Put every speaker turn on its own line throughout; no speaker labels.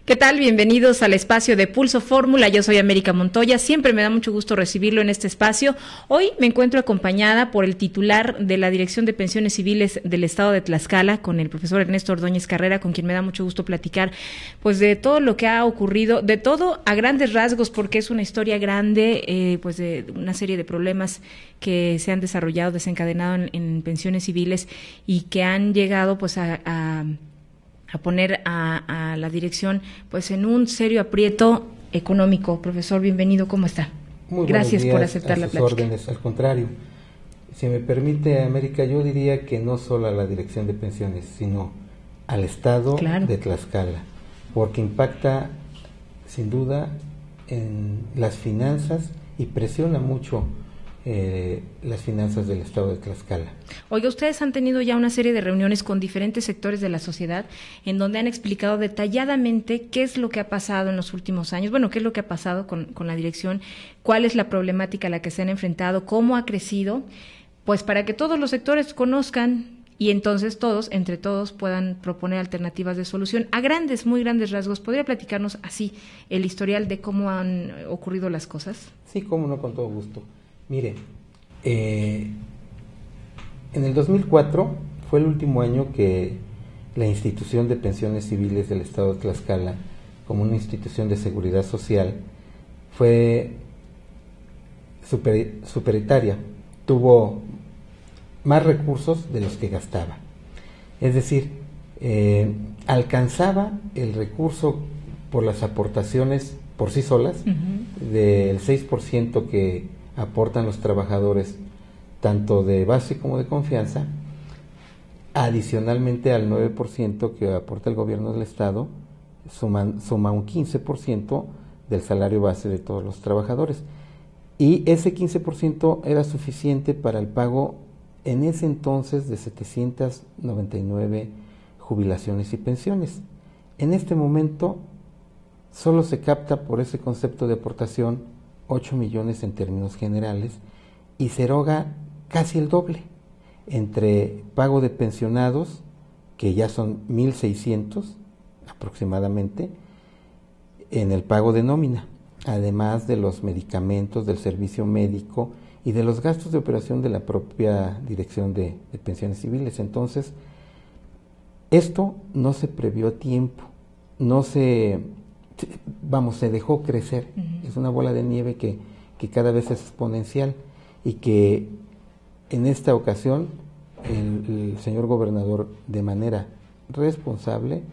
¿Qué tal? Bienvenidos al espacio de Pulso Fórmula. Yo soy América Montoya. Siempre me da mucho gusto recibirlo en este espacio. Hoy me encuentro acompañada por el titular de la Dirección de Pensiones Civiles del Estado de Tlaxcala, con el profesor Ernesto Ordóñez Carrera, con quien me da mucho gusto platicar pues de todo lo que ha ocurrido, de todo a grandes rasgos, porque es una historia grande, pues de una serie de problemas que se han desarrollado, desencadenado en pensiones civiles y que han llegado pues a poner a la dirección pues en un serio aprieto económico. Profesor, bienvenido, ¿cómo está?
Muy
Gracias por aceptar la plática.
Órdenes, al contrario. Si me permite, América, yo diría que no solo a la Dirección de Pensiones, sino al Estado de Tlaxcala, porque impacta sin duda en las finanzas y presiona mucho las finanzas del Estado de Tlaxcala.
Oiga, ustedes han tenido ya una serie de reuniones con diferentes sectores de la sociedad en donde han explicado detalladamente qué es lo que ha pasado en los últimos años, bueno, qué es lo que ha pasado con la dirección, cuál es la problemática a la que se han enfrentado, cómo ha crecido, pues para que todos los sectores conozcan y entonces todos, entre todos, puedan proponer alternativas de solución a grandes, muy grandes rasgos. ¿Podría platicarnos así el historial de cómo han ocurrido las cosas?
Sí, cómo no, con todo gusto. Mire, en el 2004 fue el último año que la Institución de Pensiones Civiles del Estado de Tlaxcala, como una institución de seguridad social, fue superitaria, tuvo más recursos de los que gastaba. Es decir, alcanzaba el recurso por las aportaciones por sí solas, del 6% que aportan los trabajadores, tanto de base como de confianza, adicionalmente al 9% que aporta el gobierno del Estado, suma un 15% del salario base de todos los trabajadores. Y ese 15% era suficiente para el pago en ese entonces de 799 jubilaciones y pensiones. En este momento solo se capta por ese concepto de aportación 8 millones en términos generales y se eroga casi el doble entre pago de pensionados, que ya son 1,600 aproximadamente, en el pago de nómina, además de los medicamentos, del servicio médico y de los gastos de operación de la propia Dirección de Pensiones Civiles. Entonces, esto no se previó a tiempo, se dejó crecer. Es una bola de nieve que cada vez es exponencial y que en esta ocasión el señor gobernador, de manera responsable,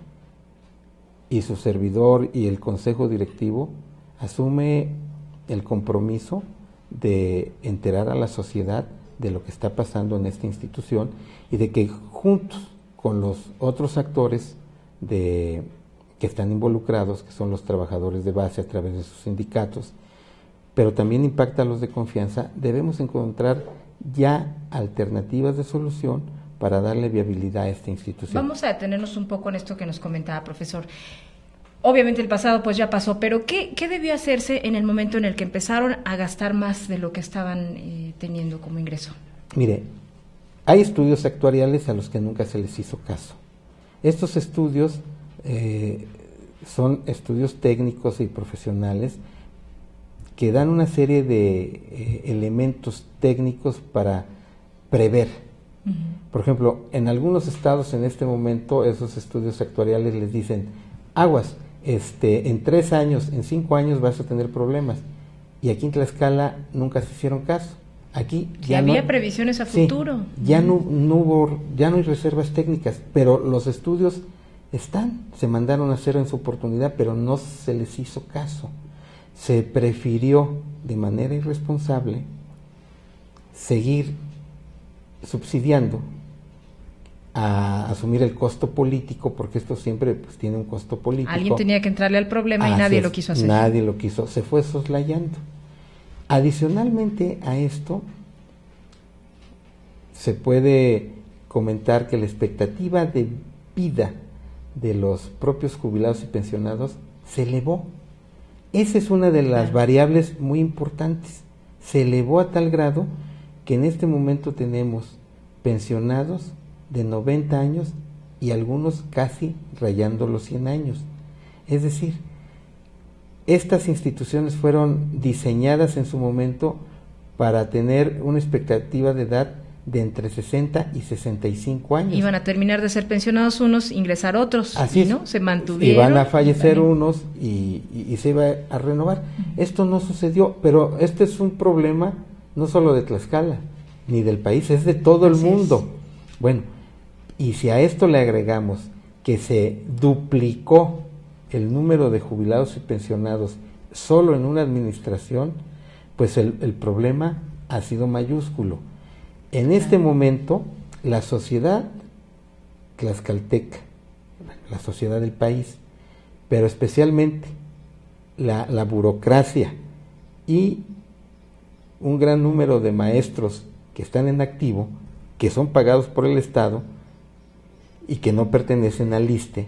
y su servidor y el consejo directivo asume el compromiso de enterar a la sociedad de lo que está pasando en esta institución y de que juntos con los otros actores que están involucrados, que son los trabajadores de base a través de sus sindicatos, pero también impacta a los de confianza, debemos encontrar ya alternativas de solución para darle viabilidad a esta institución.
Vamos a detenernos un poco en esto que nos comentaba, profesor. Obviamente el pasado pues ya pasó, pero ¿qué debió hacerse en el momento en el que empezaron a gastar más de lo que estaban teniendo como ingreso?
Mire, hay estudios actuariales a los que nunca se les hizo caso. Estos estudios son estudios técnicos y profesionales que dan una serie de elementos técnicos para prever. Por ejemplo, en algunos estados en este momento esos estudios actuariales les dicen, aguas, en 3 años, en 5 años vas a tener problemas. Y aquí en Tlaxcala nunca se hicieron caso. Aquí ya
había previsiones a futuro.
Ya no hay reservas técnicas, pero los estudios se mandaron a hacer en su oportunidad, pero no se les hizo caso. Se prefirió de manera irresponsable seguir subsidiando a asumir el costo político, porque esto siempre pues tiene un costo político.
Alguien tenía que entrarle al problema y nadie lo quiso hacer.
Nadie lo quiso, se fue soslayando. Adicionalmente a esto, se puede comentar que la expectativa de vida de los propios jubilados y pensionados se elevó. Esa es una de las variables muy importantes. Se elevó a tal grado que en este momento tenemos pensionados de 90 años y algunos casi rayando los 100 años. Es decir, estas instituciones fueron diseñadas en su momento para tener una expectativa de edad de entre 60 y 65 años.
Iban a terminar de ser pensionados unos, ingresar otros.
Así
¿no? Se mantuvieron.
Iban a fallecer unos y se iba a renovar. Esto no sucedió, pero este es un problema no solo de Tlaxcala, ni del país, es de todo el mundo. Bueno, y si a esto le agregamos que se duplicó el número de jubilados y pensionados solo en una administración, pues el problema ha sido mayúsculo. En este momento, la sociedad tlaxcalteca, la sociedad del país, pero especialmente la burocracia y un gran número de maestros que están en activo, que son pagados por el Estado y que no pertenecen al ISSSTE,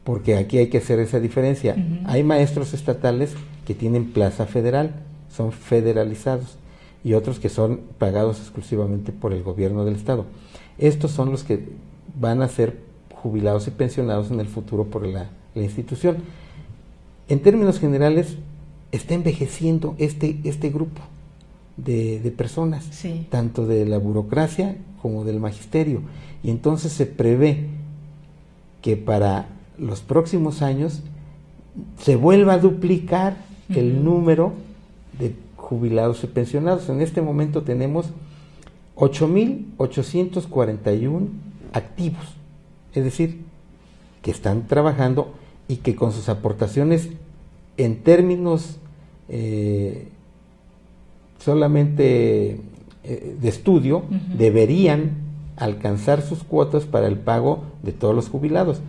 porque aquí hay que hacer esa diferencia. Hay maestros estatales que tienen plaza federal, son federalizados, y otros que son pagados exclusivamente por el gobierno del Estado. Estos son los que van a ser jubilados y pensionados en el futuro por la institución. En términos generales, está envejeciendo este grupo de personas, tanto de la burocracia como del magisterio, y entonces se prevé que para los próximos años se vuelva a duplicar el número de jubilados y pensionados. En este momento tenemos 8.841 activos, es decir, que están trabajando y que con sus aportaciones en términos solamente de estudio deberían alcanzar sus cuotas para el pago de todos los jubilados.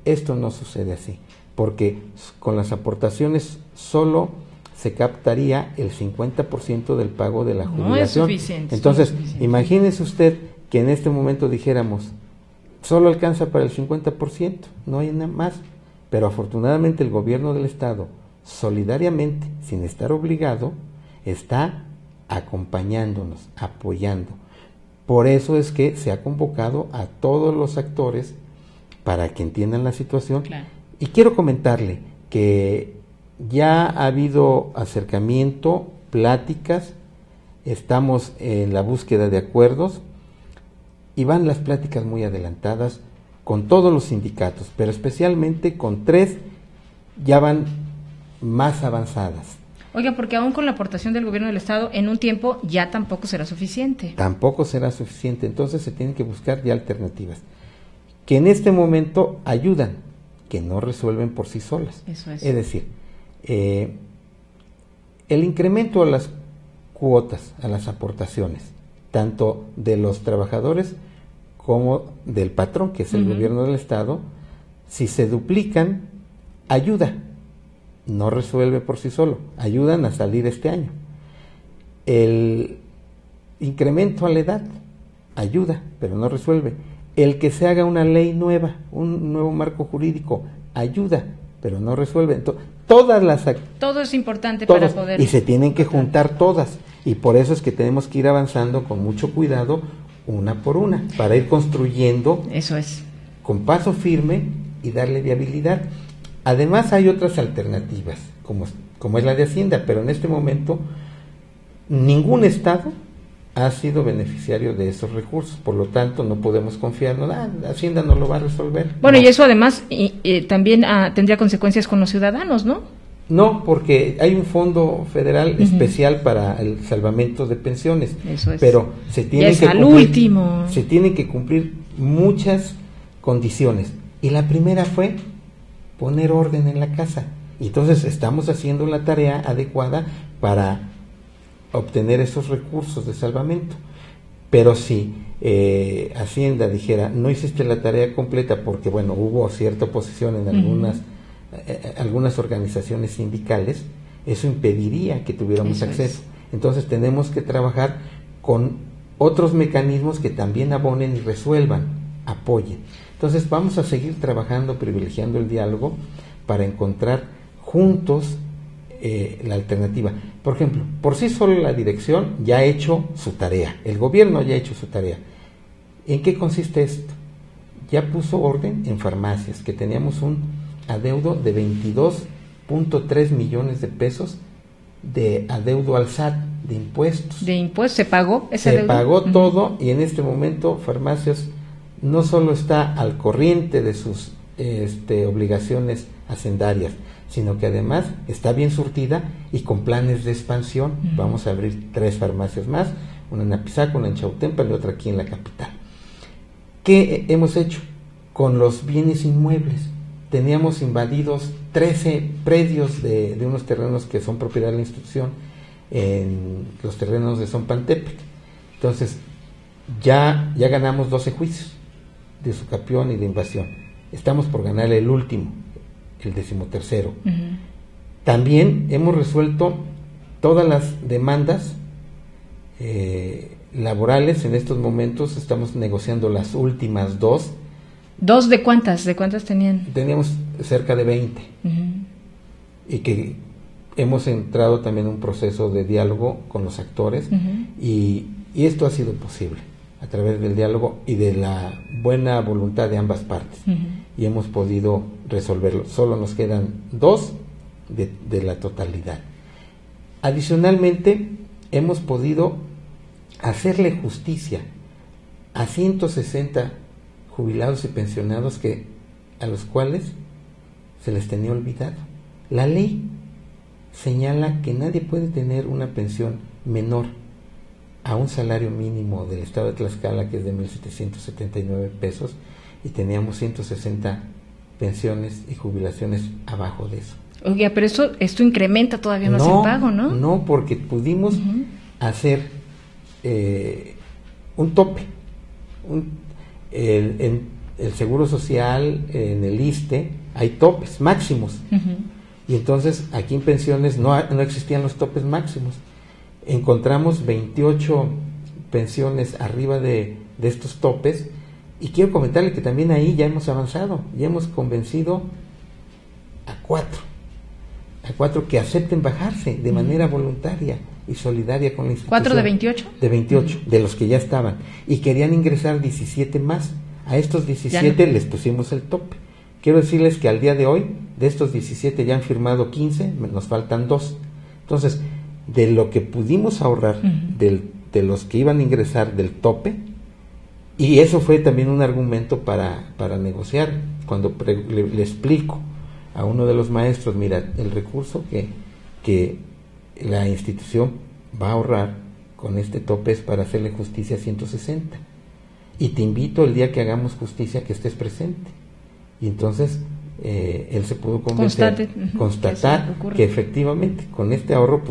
Esto no sucede así, porque con las aportaciones solo se captaría el 50% del pago de la jubilación.
No es suficiente.
Entonces, imagínese usted que en este momento dijéramos, solo alcanza para el 50%, no hay nada más. Pero afortunadamente el gobierno del Estado, solidariamente, sin estar obligado, está acompañándonos, apoyando. Por eso es que se ha convocado a todos los actores para que entiendan la situación.
Claro.
Y quiero comentarle que ya ha habido acercamiento, pláticas, estamos en la búsqueda de acuerdos y van las pláticas muy adelantadas con todos los sindicatos, pero especialmente con 3 ya van más avanzadas.
Oiga, porque aún con la aportación del gobierno del Estado, en un tiempo ya tampoco será suficiente.
Tampoco será suficiente, entonces se tienen que buscar ya alternativas, que en este momento ayudan, que no resuelven por sí solas.
Eso es.
Es decir, el incremento a las cuotas, a las aportaciones, tanto de los trabajadores como del patrón, que es el gobierno del Estado, si se duplican, ayuda, no resuelve por sí solo, ayudan a salir este año. El incremento a la edad ayuda, pero no resuelve. El que se haga una ley nueva, un nuevo marco jurídico, ayuda, pero no resuelve. Entonces, todo es importante para poder... Y se tienen que juntar todas, y por eso es que tenemos que ir avanzando con mucho cuidado, una por una, para ir construyendo.
Eso es.
Con paso firme y darle viabilidad. Además hay otras alternativas, como es la de Hacienda, pero en este momento ningún Estado ha sido beneficiario de esos recursos, por lo tanto no podemos confiarnos, Hacienda no lo va a resolver.
Bueno,
no.
Y eso además también tendría consecuencias con los ciudadanos, ¿no?
No, porque hay un fondo federal especial para el salvamento de pensiones.
Eso es.
Pero se tiene se tienen que cumplir muchas condiciones. Y la primera fue poner orden en la casa. Y entonces estamos haciendo la tarea adecuada para obtener esos recursos de salvamento. Pero si Hacienda dijera, no hiciste la tarea completa porque, bueno, hubo cierta oposición en algunas organizaciones sindicales, eso impediría que tuviéramos acceso. Entonces tenemos que trabajar con otros mecanismos que también abonen y resuelvan, apoyen. Entonces vamos a seguir trabajando, privilegiando el diálogo para encontrar juntos la alternativa. Por ejemplo, por sí solo la dirección ya ha hecho su tarea, el gobierno ya ha hecho su tarea. ¿En qué consiste esto? Ya puso orden en farmacias, que teníamos un adeudo de 22.3 millones de pesos de adeudo al SAT, de impuestos.
¿De impuestos? ¿Se pagó ese adeudo?
Se pagó todo, y en este momento Farmacias no solo está al corriente de sus obligaciones hacendarias, sino que además está bien surtida y con planes de expansión. Vamos a abrir 3 farmacias más, una en Apizaco, una en Chautempan y otra aquí en la capital. ¿Qué hemos hecho con los bienes inmuebles? Teníamos invadidos 13 predios de unos terrenos que son propiedad de la institución, en los terrenos de Zompantepec. Entonces ya ganamos 12 juicios de usucapión y de invasión. Estamos por ganar el último, el 13º. También hemos resuelto todas las demandas laborales. En estos momentos estamos negociando las últimas 2.
¿2 de cuántas? ¿De cuántas tenían?
Teníamos cerca de 20. Y que hemos entrado también en un proceso de diálogo con los actores, y esto ha sido posible a través del diálogo y de la buena voluntad de ambas partes, y hemos podido resolverlo. Solo nos quedan 2 de la totalidad. Adicionalmente, hemos podido hacerle justicia a 160 jubilados y pensionados a los cuales se les tenía olvidado. La ley señala que nadie puede tener una pensión menor a un salario mínimo del estado de Tlaxcala, que es de 1,779 pesos, y teníamos 160 pensiones y jubilaciones abajo de eso.
Oiga, pero esto incrementa todavía más el pago, ¿no?
No, porque pudimos hacer un tope. En el Seguro Social, en el ISSSTE, hay topes máximos. Y entonces aquí en pensiones no existían los topes máximos. Encontramos 28 pensiones arriba de estos topes, y quiero comentarle que también ahí ya hemos avanzado, ya hemos convencido a 4 que acepten bajarse de manera voluntaria y solidaria con la institución.
¿4 de 28?
De 28, de los que ya estaban, y querían ingresar 17 más. A estos 17 les pusimos el tope. Quiero decirles que al día de hoy, de estos 17 ya han firmado 15, nos faltan 2. Entonces, de lo que pudimos ahorrar, de los que iban a ingresar del tope, y eso fue también un argumento para negociar. Cuando le explico a uno de los maestros, mira, el recurso que la institución va a ahorrar con este tope es para hacerle justicia a 160. Y te invito el día que hagamos justicia que estés presente. Y entonces él se pudo constatar que efectivamente con este ahorro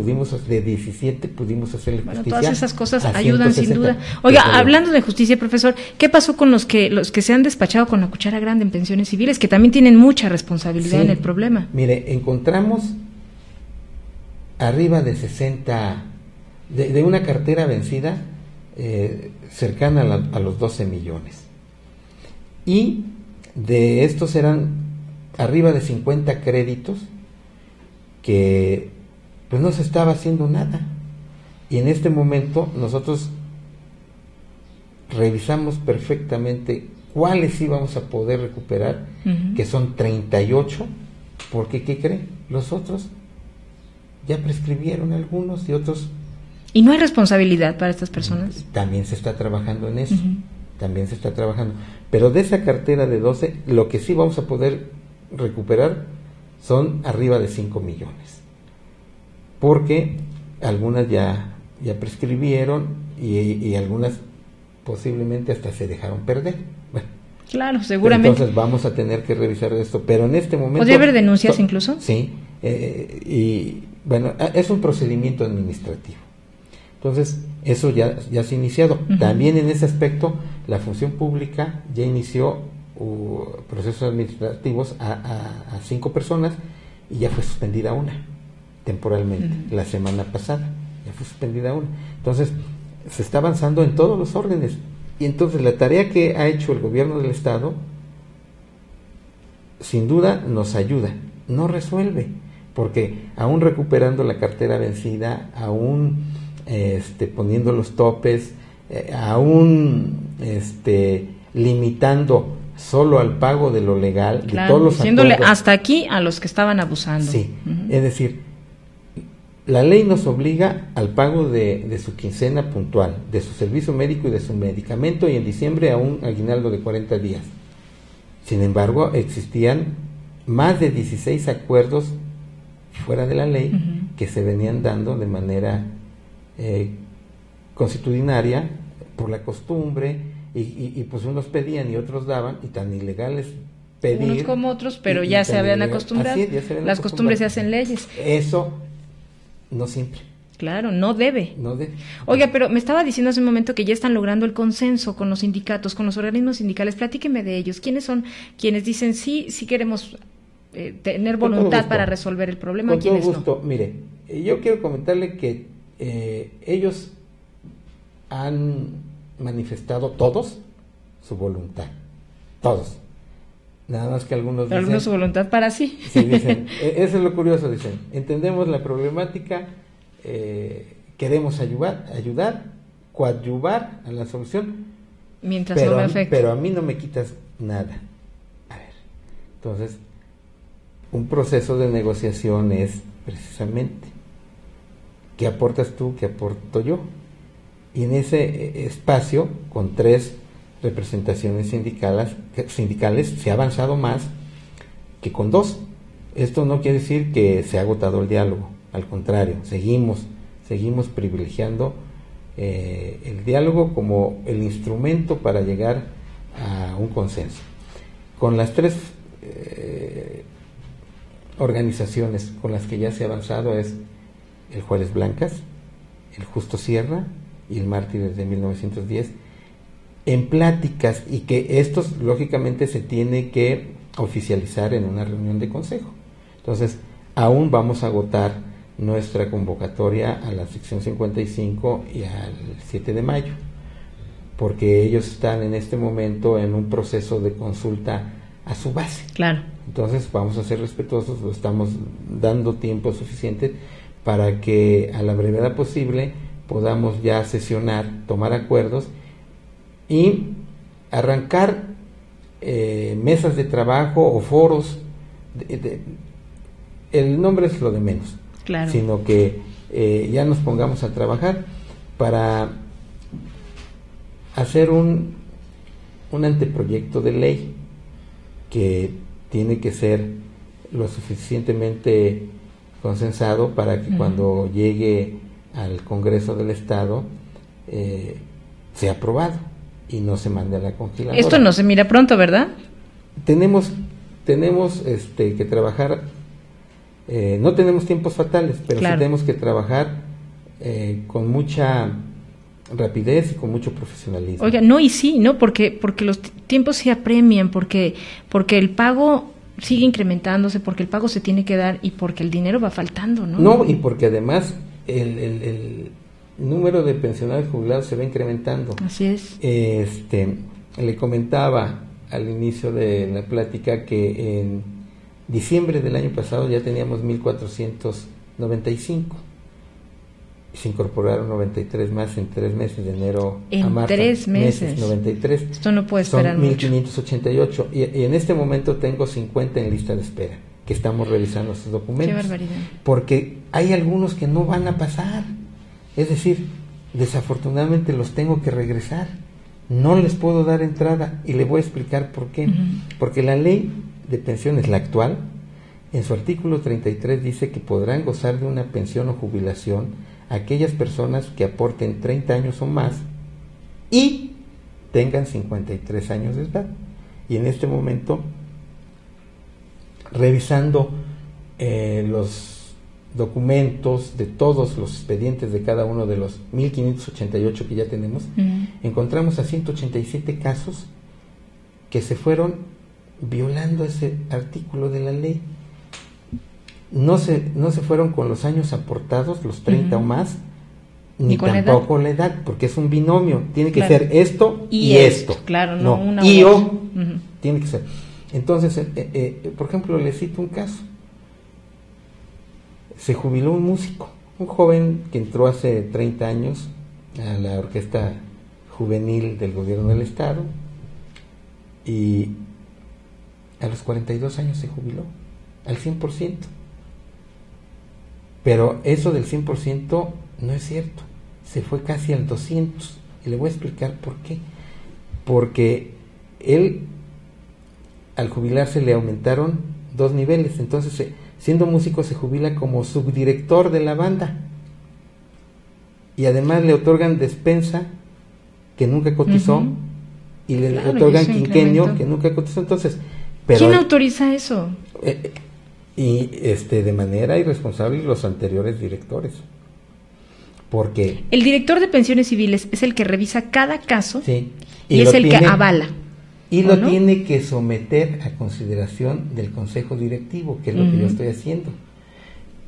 de 17 pudimos hacerle justicia.
Todas esas cosas ayudan 160. Sin duda. Oiga, hablando de justicia, profesor, ¿qué pasó con los que se han despachado con la cuchara grande en pensiones civiles, que también tienen mucha responsabilidad en el problema?
Mire, encontramos arriba de 60 de una cartera vencida cercana a los 12 millones, y de estos eran arriba de 50 créditos que pues no se estaba haciendo nada, y en este momento nosotros revisamos perfectamente cuáles íbamos a poder recuperar, que son 38, porque ¿qué cree? Los otros ya prescribieron algunos y otros.
¿Y no hay responsabilidad para estas personas?
También se está trabajando en eso, también se está trabajando. Pero de esa cartera de 12, lo que sí vamos a poder recuperar son arriba de 5 millones. Porque algunas ya prescribieron y algunas posiblemente hasta se dejaron perder. Bueno,
claro, seguramente.
Entonces vamos a tener que revisar esto. Pero en este momento...
¿Podría haber denuncias incluso?
Sí. Y bueno, es un procedimiento administrativo. Entonces, eso ya se ha iniciado. También en ese aspecto, la función pública ya inició procesos administrativos a 5 personas, y ya fue suspendida una, temporalmente. La semana pasada, ya fue suspendida una. Entonces, se está avanzando en todos los órdenes. Y entonces, la tarea que ha hecho el gobierno del Estado, sin duda, nos ayuda. No resuelve, porque aún recuperando la cartera vencida, aún poniendo los topes, aún limitando solo al pago de lo legal,
claro,
de todos los
diciéndole
acuerdos.
hasta aquí a los que estaban abusando.
Sí, es decir, la ley nos obliga al pago de su quincena puntual, de su servicio médico y de su medicamento, y en diciembre a un aguinaldo de 40 días. Sin embargo, existían más de 16 acuerdos fuera de la ley que se venían dando de manera consuetudinaria por la costumbre, y pues unos pedían y otros daban, y tan ilegales pedir.
Unos como otros, pero ya se habían acostumbrado. Las costumbres se hacen leyes.
Eso no siempre.
Claro, no debe.
No debe.
Oiga, pero me estaba diciendo hace un momento que ya están logrando el consenso con los sindicatos, con los organismos sindicales. Platíqueme de ellos. ¿Quiénes son quienes dicen sí queremos tener voluntad para resolver el problema?
Con todo
¿Quiénes
gusto.
no?
Mire, yo quiero comentarle que ellos han manifestado todos su voluntad. Todos. Nada más que algunos
Pero algunos su voluntad para sí.
Sí, dicen, eso es lo curioso, dicen, entendemos la problemática, queremos ayudar, coadyuvar a la solución,
mientras no me afecte.
Pero a mí no me quitas nada. A ver, entonces, un proceso de negociación es precisamente, ¿qué aportas tú, qué aporto yo? Y en ese espacio, con 3 representaciones sindicales, se ha avanzado más que con 2. Esto no quiere decir que se ha agotado el diálogo, al contrario, seguimos privilegiando el diálogo como el instrumento para llegar a un consenso. Con las 3 organizaciones con las que ya se ha avanzado es el Juárez Blancas, el Justo Sierra y el Mártires de 1910, en pláticas, y que estos lógicamente se tiene que oficializar en una reunión de consejo. Entonces, aún vamos a agotar nuestra convocatoria a la sección 55 y al 7 de mayo, porque ellos están en este momento en un proceso de consulta a su base.
Claro.
Entonces, vamos a ser respetuosos, lo estamos dando tiempo suficiente para que a la brevedad posible podamos ya sesionar, tomar acuerdos y arrancar mesas de trabajo o foros. El nombre es lo de menos,
claro,
sino que ya nos pongamos a trabajar para hacer un anteproyecto de ley que tiene que ser lo suficientemente consensado para que cuando llegue al Congreso del Estado sea aprobado y no se mande a la congeladora.
Esto no se mira pronto, ¿verdad?
Tenemos que trabajar, no tenemos tiempos fatales, pero
claro,
sí tenemos que trabajar con mucha rapidez y con mucho profesionalismo.
Oiga, no, y sí, ¿no? Porque los tiempos se apremian, porque el pago sigue incrementándose, porque el pago se tiene que dar y porque el dinero va faltando, ¿no?
No, y porque además el número de pensionados jubilados se va incrementando.
Así es.
Le comentaba al inicio de la plática que en diciembre del año pasado ya teníamos 1,495. Se incorporaron 93 más en 3 meses, de enero a marzo.
En 3 meses.
93.
Esto no puede esperar
mucho.
mucho.
1,588. Y en este momento tengo 50 en lista de espera, que estamos revisando estos documentos.
Qué barbaridad.
Porque hay algunos que no van a pasar. Es decir, desafortunadamente los tengo que regresar. No les puedo dar entrada y le voy a explicar por qué. Porque la ley de pensiones, la actual, en su artículo 33 dice que podrán gozar de una pensión o jubilación aquellas personas que aporten 30 años o más y tengan 53 años de edad. Y en este momento, revisando los documentos de todos los expedientes de cada uno de los 1,588 que ya tenemos, encontramos a 187 casos que se fueron violando ese artículo de la ley. No se fueron con los años aportados, los 30 o más, ni tampoco la edad, porque es un binomio, tiene que ser esto y esto.
Claro, no una
y o tiene que ser. Entonces, por ejemplo, le cito un caso. Se jubiló un músico, un joven que entró hace 30 años a la orquesta juvenil del gobierno del estado, y a los 42 años se jubiló, al 100%. Pero eso del 100% no es cierto, se fue casi al 200%, y le voy a explicar por qué. Porque él, al jubilarse, le aumentaron 2 niveles, entonces siendo músico se jubila como subdirector de la banda, y además le otorgan despensa que nunca cotizó, y le otorgan quinquenio que nunca cotizó. Entonces, pero
¿quién autoriza eso?
Y de manera irresponsable los anteriores directores, porque
el director de pensiones civiles es el que revisa cada caso,
sí,
y es el que avala,
y lo tiene que someter a consideración del consejo directivo, que es lo que yo estoy haciendo.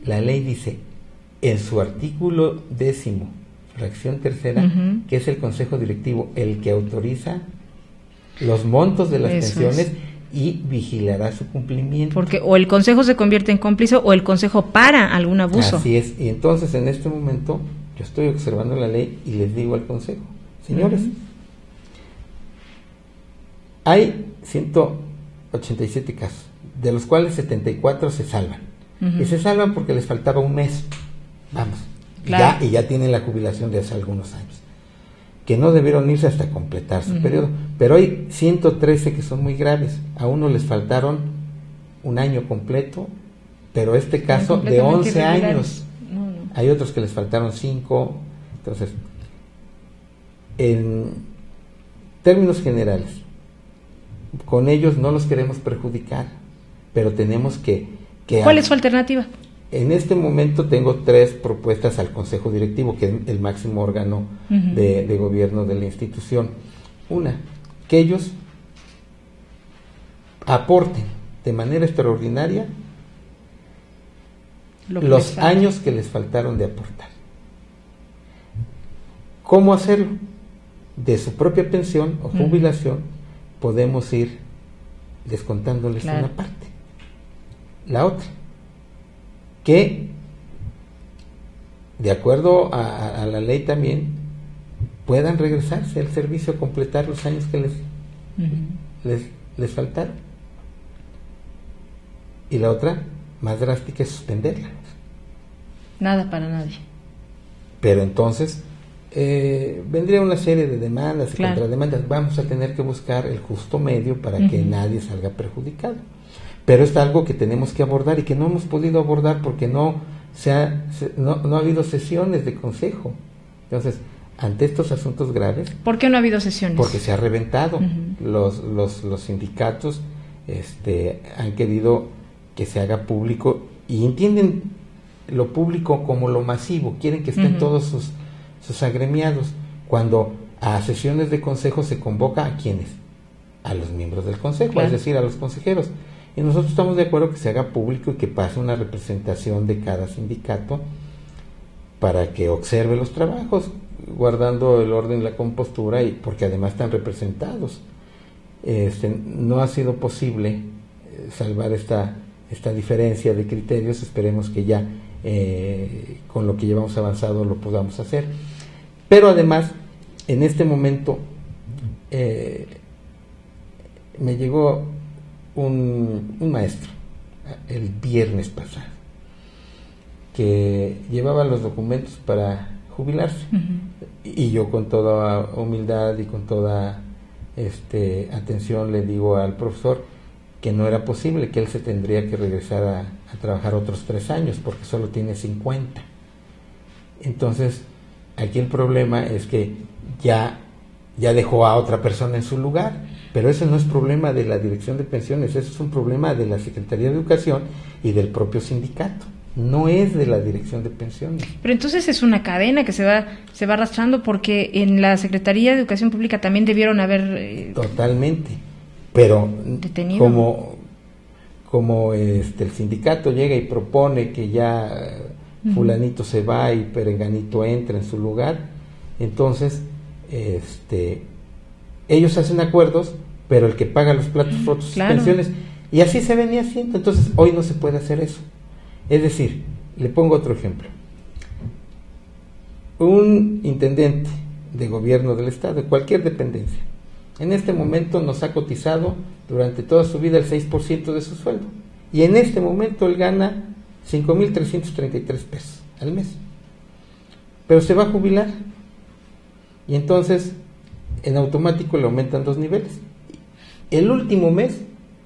La ley dice en su artículo 10º, fracción tercera, que es el consejo directivo el que autoriza los montos de las pensiones y vigilará su cumplimiento.
Porque o el consejo se convierte en cómplice o el consejo para algún abuso.
Así es, y entonces en este momento yo estoy observando la ley y les digo al consejo, señores, hay 187 casos, de los cuales 74 se salvan. Y se salvan porque les faltaba un mes. Vamos, claro. Y ya tienen la jubilación de hace algunos años, que no debieron irse hasta completar su periodo. Pero hay 113 que son muy graves. A uno les faltaron un año completo, pero este caso de 11 años. No. Hay otros que les faltaron 5. Entonces, en términos generales, con ellos no los queremos perjudicar, pero tenemos que
¿cuál es su alternativa?
En este momento tengo 3 propuestas al Consejo Directivo, que es el máximo órgano de gobierno de la institución. Una, que ellos aporten de manera extraordinaria los años que les faltaron de aportar. ¿Cómo hacerlo? De su propia pensión o jubilación podemos ir descontándoles una parte. La otra, que de acuerdo a la ley también puedan regresarse al servicio a completar los años que les faltaron. Y la otra, más drástica, es suspenderla.
Nada para nadie.
Pero entonces vendría una serie de demandas y contrademandas. Vamos a tener que buscar el justo medio para que nadie salga perjudicado. Pero es algo que tenemos que abordar y que no hemos podido abordar porque no ha habido sesiones de consejo. Entonces, ante estos asuntos graves...
¿Por qué no ha habido sesiones?
Porque se ha reventado. Los sindicatos han querido que se haga público y entienden lo público como lo masivo. Quieren que estén todos sus agremiados. Cuando a sesiones de consejo se convoca ¿a quiénes? A los miembros del consejo, es decir, a los consejeros. Y nosotros estamos de acuerdo que se haga público y que pase una representación de cada sindicato para que observe los trabajos, guardando el orden y la compostura, y porque además están representados. No ha sido posible salvar esta diferencia de criterios. Esperemos que ya con lo que llevamos avanzado lo podamos hacer. Pero además, en este momento me llegó un maestro el viernes pasado que llevaba los documentos para jubilarse, y yo con toda humildad y con toda atención le digo al profesor que no era posible, que él se tendría que regresar a trabajar otros 3 años porque solo tiene 50. Entonces aquí el problema es que ya dejó a otra persona en su lugar. Pero ese no es problema de la Dirección de Pensiones, ese es un problema de la Secretaría de Educación y del propio sindicato, no es de la Dirección de Pensiones. Pero
entonces es una cadena que se va arrastrando, porque en la Secretaría de Educación Pública también debieron haber...
Totalmente, pero
detenido.
Como el sindicato llega y propone que ya fulanito se va y perenganito entra en su lugar, entonces ellos hacen acuerdos, pero el que paga los platos rotos sus pensiones, y así se venía haciendo. Entonces hoy no se puede hacer eso. Es decir, le pongo otro ejemplo. Un intendente de gobierno del estado, de cualquier dependencia, En este momento nos ha cotizado durante toda su vida el 6% de su sueldo. Y en este momento él gana 5,333 pesos al mes. Pero se va a jubilar. Y entonces, en automático le aumentan 2 niveles. El último mes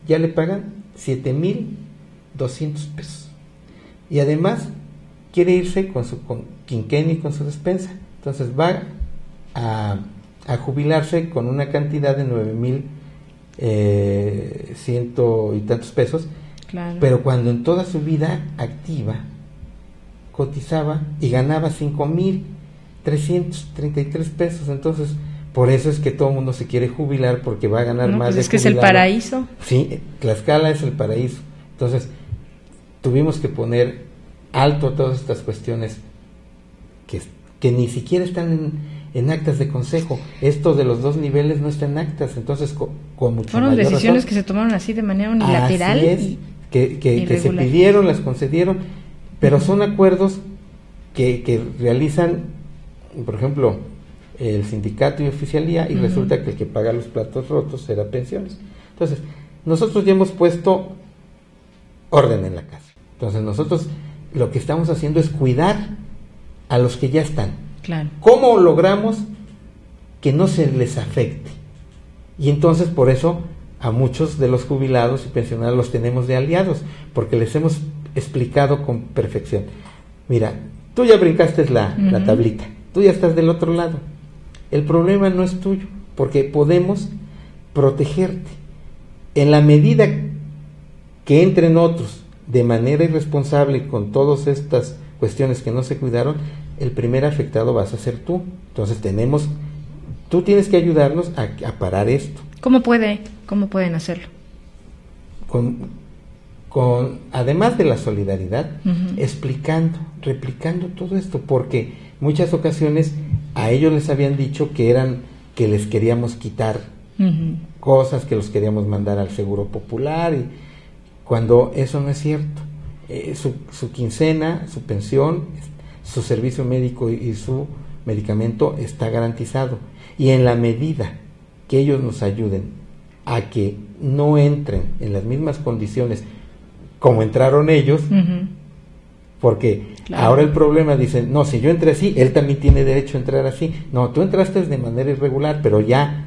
ya le pagan 7,200 pesos. Y además quiere irse con su quinquenio y con su despensa. Entonces va a jubilarse con una cantidad de 9,100 y tantos pesos.
Claro.
Pero cuando en toda su vida activa cotizaba y ganaba 5,333 pesos. Entonces, por eso es que todo el mundo se quiere jubilar, porque va a ganar más
pues
de
es que
jubilado.
Es el paraíso.
Sí, Tlaxcala es el paraíso. Entonces, tuvimos que poner alto a todas estas cuestiones que ni siquiera están en actas de consejo. Esto de los 2 niveles no está en actas. Entonces, con mucho
Fueron
mayor
decisiones
razón,
que se tomaron así de manera unilateral.
así es, que se pidieron, las concedieron, pero son acuerdos que realizan, por ejemplo, el sindicato y oficialía, y resulta que el que paga los platos rotos será pensiones. Entonces, nosotros ya hemos puesto orden en la casa. Entonces, nosotros lo que estamos haciendo es cuidar a los que ya están.
Claro.
¿Cómo logramos que no se les afecte? Y entonces, por eso, a muchos de los jubilados y pensionados los tenemos de aliados, porque les hemos explicado con perfección. Mira, tú ya brincaste la tablita, tú ya estás del otro lado. El problema no es tuyo, porque podemos protegerte. En la medida que entren otros de manera irresponsable con todas estas cuestiones que no se cuidaron, el primer afectado vas a ser tú. Entonces tú tienes que ayudarnos a parar esto.
¿Cómo pueden hacerlo?
Además de la solidaridad, replicando todo esto, porque muchas ocasiones a ellos les habían dicho que les queríamos quitar cosas, que los queríamos mandar al Seguro Popular, y cuando eso no es cierto. Su quincena, su pensión, su servicio médico y su medicamento está garantizado, y en la medida que ellos nos ayuden a que no entren en las mismas condiciones como entraron ellos, porque claro, ahora el problema, dicen, no, si yo entré así, él también tiene derecho a entrar así. No, tú entraste de manera irregular, pero ya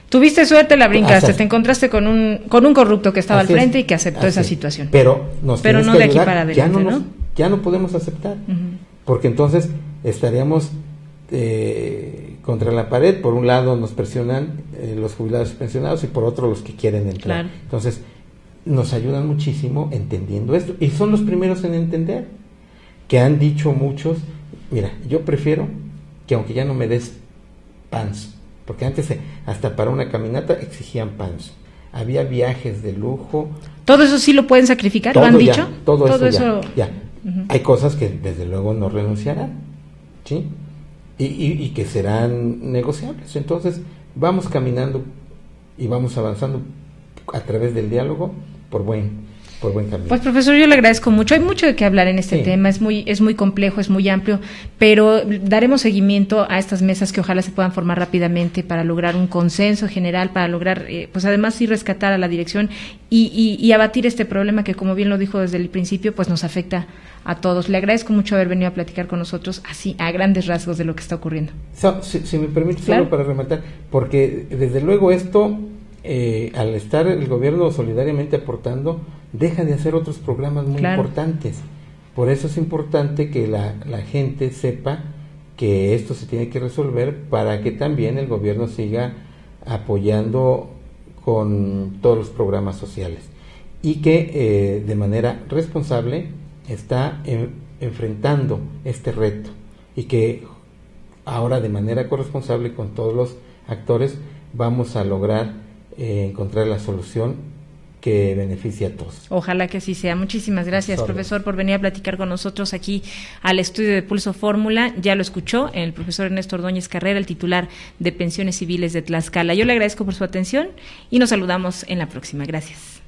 tuviste suerte, la brincaste, te encontraste con un corrupto que estaba al frente y que aceptó esa situación.
Pero no
de
ayudar,
aquí para adelante,
ya no podemos aceptar, porque entonces estaríamos contra la pared. Por un lado nos presionan los jubilados y pensionados, y por otro los que quieren entrar. Claro. Entonces nos ayudan muchísimo entendiendo esto, y son los primeros en entender, que han dicho muchos, mira, yo prefiero que aunque ya no me des pants, porque antes hasta para una caminata exigían pants, había viajes de lujo.
¿Todo eso sí lo pueden sacrificar? ¿Lo han dicho?
Todo eso ya. Hay cosas que desde luego no renunciarán, ¿sí? Y que serán negociables. Entonces vamos caminando y vamos avanzando a través del diálogo por buen camino.
Pues, profesor, yo le agradezco mucho. Hay mucho de qué hablar en este tema, es muy complejo, es muy amplio, pero daremos seguimiento a estas mesas que ojalá se puedan formar rápidamente para lograr un consenso general, para lograr, pues además sí rescatar a la dirección y abatir este problema que, como bien lo dijo desde el principio, pues nos afecta a todos. Le agradezco mucho haber venido a platicar con nosotros así, a grandes rasgos, de lo que está ocurriendo.
Si me permite,
¿Claro?
Solo para rematar, porque desde luego esto, al estar el gobierno solidariamente aportando, deja de hacer otros programas muy importantes. Por eso es importante que la gente sepa que esto se tiene que resolver, para que también el gobierno siga apoyando con todos los programas sociales, y que de manera responsable está enfrentando este reto, y que ahora de manera corresponsable con todos los actores vamos a lograr encontrar la solución que beneficie a todos.
Ojalá que así sea. Muchísimas gracias, profesor, por venir a platicar con nosotros aquí al estudio de Pulso Fórmula. Ya lo escuchó el profesor Ernesto Ordóñez Carrera, el titular de Pensiones Civiles de Tlaxcala. Yo le agradezco por su atención y nos saludamos en la próxima. Gracias.